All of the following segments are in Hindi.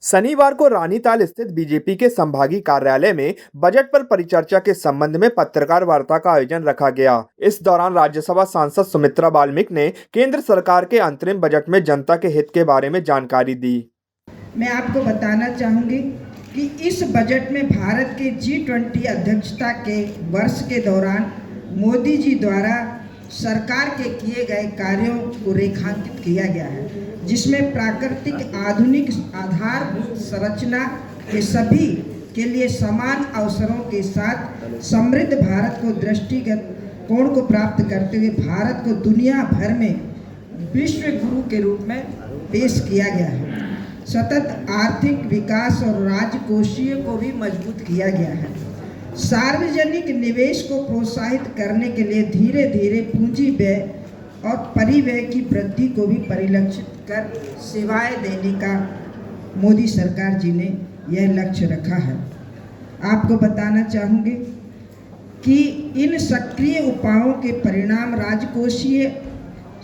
शनिवार को रानीताल स्थित बीजेपी के संभागीय कार्यालय में बजट पर परिचर्चा के संबंध में पत्रकार वार्ता का आयोजन रखा गया। इस दौरान राज्यसभा सांसद सुमित्रा बाल्मीकि ने केंद्र सरकार के अंतरिम बजट में जनता के हित के बारे में जानकारी दी। मैं आपको बताना चाहूंगी कि इस बजट में भारत के G20 अध्यक्षता के वर्ष के दौरान मोदी जी द्वारा सरकार के किए गए कार्यों को रेखांकित किया गया है, जिसमें प्राकृतिक आधुनिक आधार संरचना के सभी के लिए समान अवसरों के साथ समृद्ध भारत को दृष्टिगत कोण को प्राप्त करते हुए भारत को दुनिया भर में विश्व गुरु के रूप में पेश किया गया है। सतत आर्थिक विकास और राजकोषीय को भी मजबूत किया गया है। सार्वजनिक निवेश को प्रोत्साहित करने के लिए धीरे धीरे पूंजी व्यय और परिव्यय की वृद्धि को भी परिलक्षित कर सेवाएं देने का मोदी सरकार जी ने यह लक्ष्य रखा है। आपको बताना चाहूँगी कि इन सक्रिय उपायों के परिणाम राजकोषीय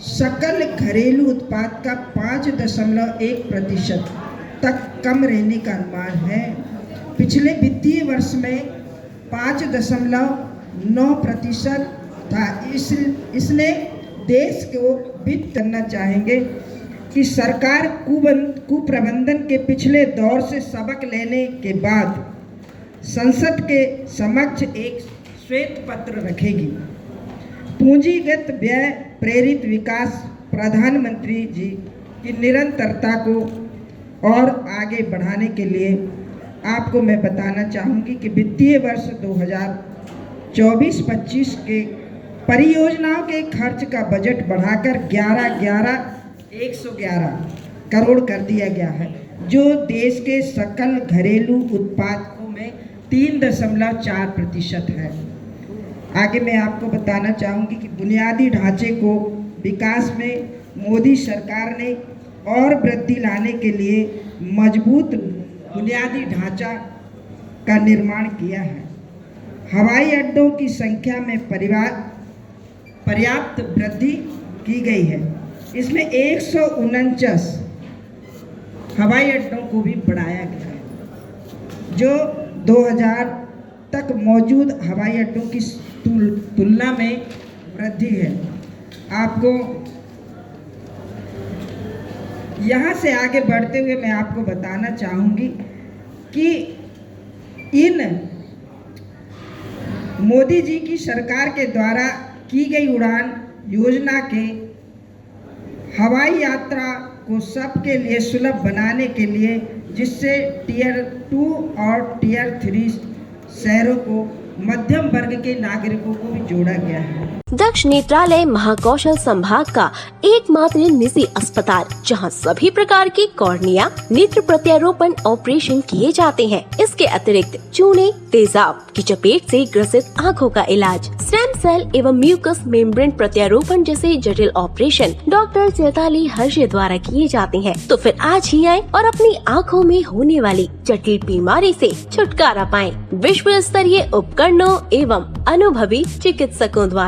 सकल घरेलू उत्पाद का 5.1% तक कम रहने का अनुमान है। पिछले वित्तीय वर्ष में 5.9% था। इसने देश को वित्त करना चाहेंगे कि सरकार कुप्रबंधन के पिछले दौर से सबक लेने के बाद संसद के समक्ष एक श्वेत पत्र रखेगी। पूंजीगत व्यय प्रेरित विकास प्रधानमंत्री जी की निरंतरता को और आगे बढ़ाने के लिए आपको मैं बताना चाहूँगी कि वित्तीय वर्ष 2024-25 के परियोजनाओं के खर्च का बजट बढ़ाकर 111 करोड़ कर दिया गया है, जो देश के सकल घरेलू उत्पादों में 3.4% है। आगे मैं आपको बताना चाहूँगी कि बुनियादी ढांचे को विकास में मोदी सरकार ने और वृद्धि लाने के लिए मजबूत बुनियादी ढांचा का निर्माण किया है। हवाई अड्डों की संख्या में पर्याप्त वृद्धि की गई है। इसमें 149 हवाई अड्डों को भी बढ़ाया गया है, जो 2000 तक मौजूद हवाई अड्डों की तुलना में वृद्धि है। आपको यहाँ से आगे बढ़ते हुए मैं आपको बताना चाहूँगी कि इन मोदी जी की सरकार के द्वारा की गई उड़ान योजना के हवाई यात्रा को सबके लिए सुलभ बनाने के लिए, जिससे टियर 2 और टियर 3 शहरों को मध्यम वर्ग के नागरिकों को भी जोड़ा गया है। दक्ष नेत्रालय महाकौशल संभाग का एकमात्र निजी अस्पताल, जहां सभी प्रकार की कॉर्निया नेत्र प्रत्यारोपण ऑपरेशन किए जाते हैं। इसके अतिरिक्त चूने, तेजाब की चपेट से ग्रसित आँखों का इलाज, स्टेम सेल एवं म्यूकस मेम्ब्रेन प्रत्यारोपण जैसे जटिल ऑपरेशन डॉक्टर चैताली हर्षे द्वारा किए जाते हैं। तो फिर आज ही आए और अपनी आँखों में होने वाली जटिल बीमारी से छुटकारा पाएं। विश्व स्तरीय उपकरणों एवं अनुभवी चिकित्सकों द्वारा।